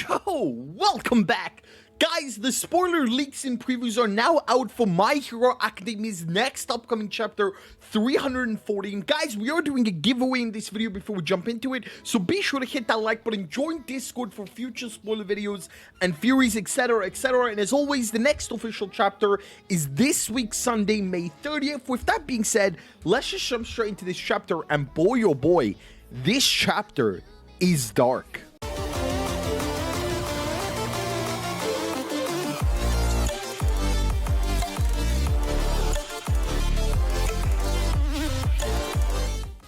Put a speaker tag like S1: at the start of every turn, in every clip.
S1: Yo, welcome back! Guys, the spoiler leaks and previews are now out for My Hero Academia's next upcoming chapter, 314. Guys, we are doing a giveaway in this video before we jump into it, so be sure to hit that like button, join Discord for future spoiler videos and theories, etc, etc. And as always, the next official chapter is this week, Sunday, May 30th. With that being said, let's just jump straight into this chapter, and boy oh boy, this chapter is dark.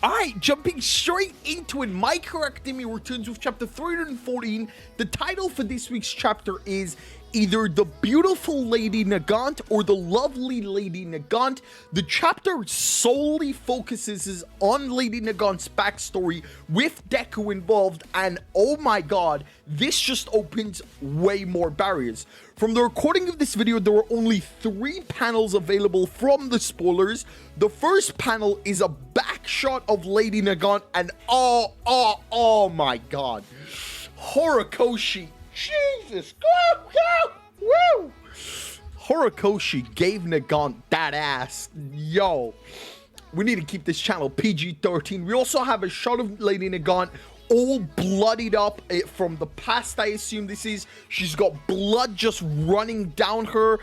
S1: Alright, jumping straight into it, My Hero Academia returns with chapter 314. The title for this week's chapter is either The Beautiful Lady Nagant or The Lovely Lady Nagant. The chapter solely focuses on Lady Nagant's backstory with Deku involved, and oh my god, this just opens way more barriers. From the recording of this video, there were only 3 panels available from the spoilers. The first panel is a back shot of Lady Nagant, and oh my god, Horikoshi, Jesus, go, woo! Horikoshi gave Nagant that ass. Yo, we need to keep this channel PG-13. We also have a shot of Lady Nagant all bloodied up from the past, I assume this is. She's got blood just running down her.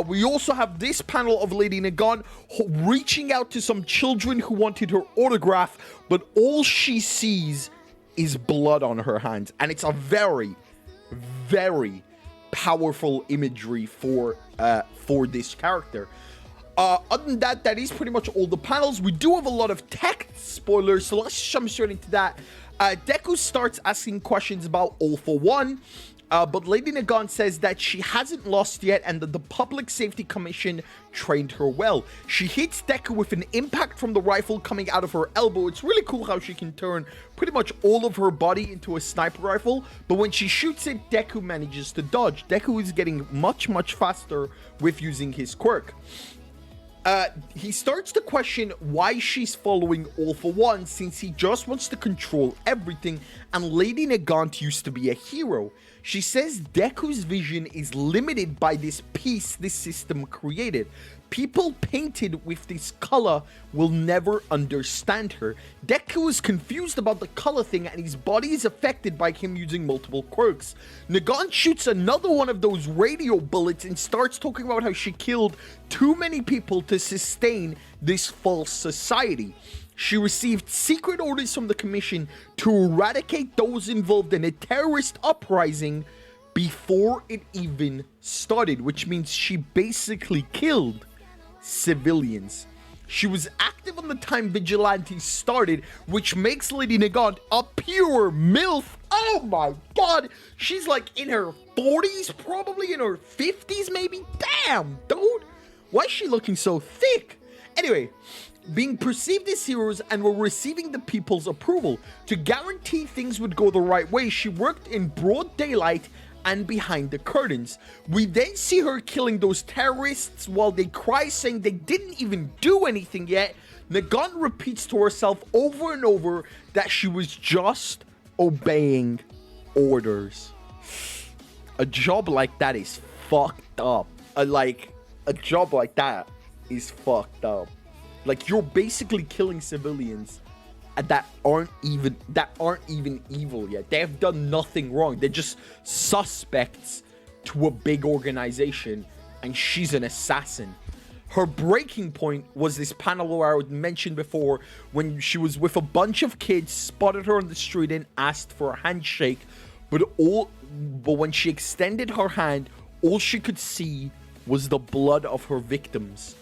S1: We also have this panel of Lady Nagant reaching out to some children who wanted her autograph, but all she sees is blood on her hands, and it's a very powerful imagery for this character. Other than that, that is pretty much all the panels. We do have a lot of text spoilers, so let's jump straight into that. Deku starts asking questions about All For One, but Lady Nagant says that she hasn't lost yet and that the Public Safety Commission trained her well. She hits Deku with an impact from the rifle coming out of her elbow. It's really cool how she can turn pretty much all of her body into a sniper rifle, but when she shoots it, Deku manages to dodge. Deku is getting much faster with using his quirk. He starts to question why she's following All For One, since he just wants to control everything, and Lady Nagant used to be a hero. She says Deku's vision is limited by this piece this system created. People painted with this color will never understand her. Deku is confused about the color thing, and his body is affected by him using multiple quirks. Nagant shoots another one of those radio bullets and starts talking about how she killed too many people to sustain this false society. She received secret orders from the commission to eradicate those involved in a terrorist uprising before it even started, which means she basically killed civilians. She was active on the time Vigilantes started, which makes Lady Nagant a pure MILF. Oh my god, she's like in her 40s, probably in her 50s maybe. Damn, dude, why is she looking so thick? Anyway, being perceived as heroes and were receiving the people's approval. To guarantee things would go the right way, she worked in broad daylight and behind the curtains. We then see her killing those terrorists while they cry, saying they didn't even do anything yet. Nagant repeats to herself over and over that she was just obeying orders. A job like that is fucked up. A job like that is fucked up. Like, you're basically killing civilians that aren't even evil yet. They have done nothing wrong. They're just suspects to a big organization, and she's an assassin. Her breaking point was this panel where I mentioned before, when she was with a bunch of kids, spotted her on the street and asked for a handshake, but when she extended her hand, all she could see was the blood of her victims.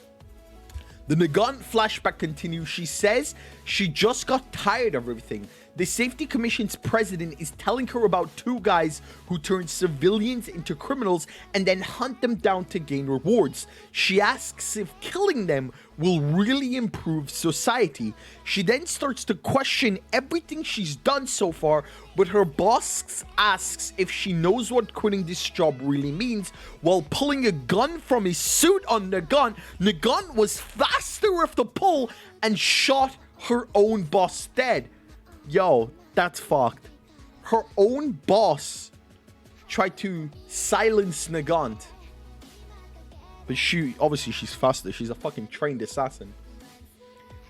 S1: The Nagant flashback continues. She says she just got tired of everything. The Safety Commission's president is telling her about 2 guys who turn civilians into criminals and then hunt them down to gain rewards. She asks if killing them will really improve society. She then starts to question everything she's done so far, but her boss asks if she knows what quitting this job really means, while pulling a gun from his suit on Nagant. Nagant was faster with the pull and shot her own boss dead. Yo, that's fucked. Her own boss tried to silence Nagant. But obviously she's faster. She's a fucking trained assassin.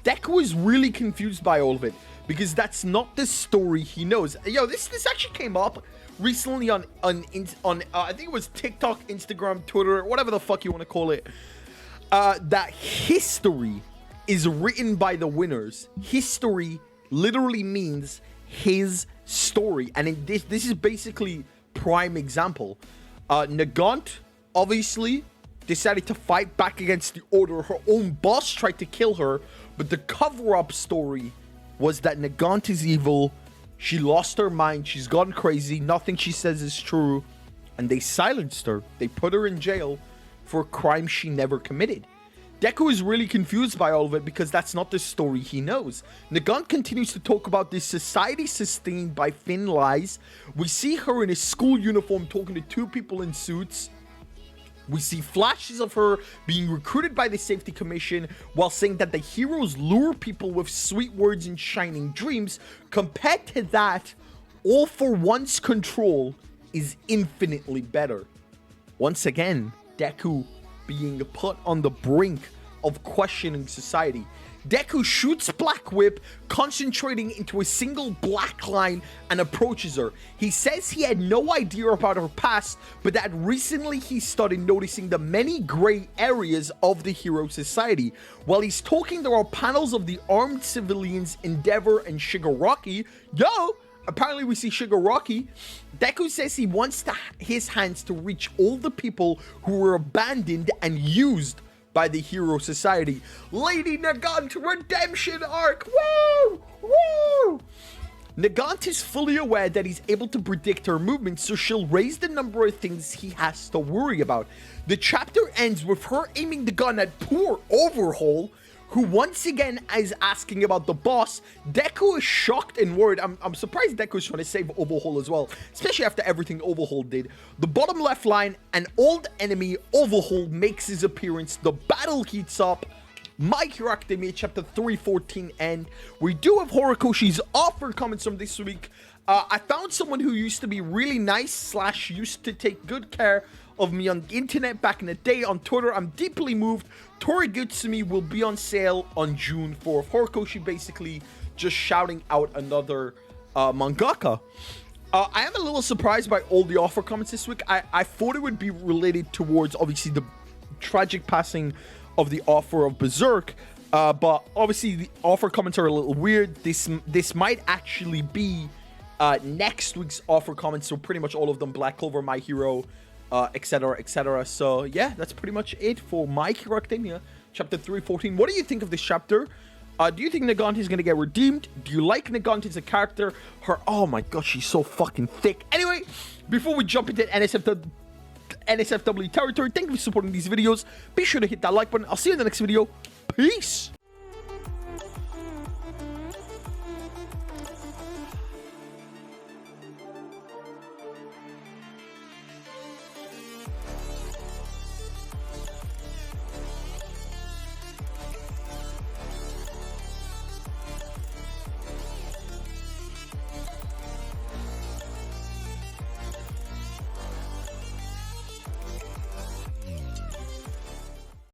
S1: Deku is really confused by all of it because that's not the story he knows. Yo, this actually came up recently on I think it was TikTok, Instagram, Twitter, whatever the fuck you want to call it. That history is written by the winners. History literally means his story, and this is basically prime example. Nagant obviously decided to fight back against the order. Her own boss tried to kill her, but the cover-up story was that Nagant is evil. She lost her mind. She's gone crazy. Nothing she says is true, and they silenced her. They put her in jail for a crime she never committed. Deku is really confused by all of it because that's not the story he knows. Nagant continues to talk about this society sustained by thin lies. We see her in a school uniform talking to two people in suits. We see flashes of her being recruited by the Safety Commission while saying that the heroes lure people with sweet words and shining dreams. Compared to that, All for One's control is infinitely better. Once again, Deku being put on the brink of questioning society. Deku shoots Black Whip, concentrating into a single black line, and approaches her. He says he had no idea about her past, but that recently he started noticing the many gray areas of the hero society. While he's talking, there are panels of the armed civilians Endeavor and Shigaraki. Yo! Apparently we see Shigaraki. Deku says he wants his hands to reach all the people who were abandoned and used by the hero society. Lady Nagant redemption arc. Woo! Woo! Nagant is fully aware that he's able to predict her movements, so she'll raise the number of things he has to worry about. The chapter ends with her aiming the gun at poor Overhaul, who once again is asking about the boss. Deku is shocked and worried. I'm surprised Deku is trying to save Overhaul as well, especially after everything Overhaul did. The bottom left line, an old enemy, Overhaul, makes his appearance. The battle heats up. My Hero Academia chapter 314 end. We do have Horikoshi's offer comments from this week. I found someone who used to be really nice / used to take good care of me on the internet back in the day on Twitter. I'm deeply moved. Torigutsumi will be on sale on June 4th. Horikoshi basically just shouting out another mangaka. I am a little surprised by all the offer comments this week. I thought it would be related towards obviously the tragic passing of the author of Berserk, but obviously the offer comments are a little weird. This might actually be next week's offer comments, so pretty much all of them: Black Clover, My Hero, etc, etc. So yeah, that's pretty much it for My Hero Academia chapter 314. What do you think of this chapter? Do you think Nagant is gonna get redeemed? Do you like Nagant as a character? Oh my god, she's so fucking thick. Anyway, before we jump into NSFW territory, thank you for supporting these videos. Be sure to hit that like button. I'll see you in the next video. Peace.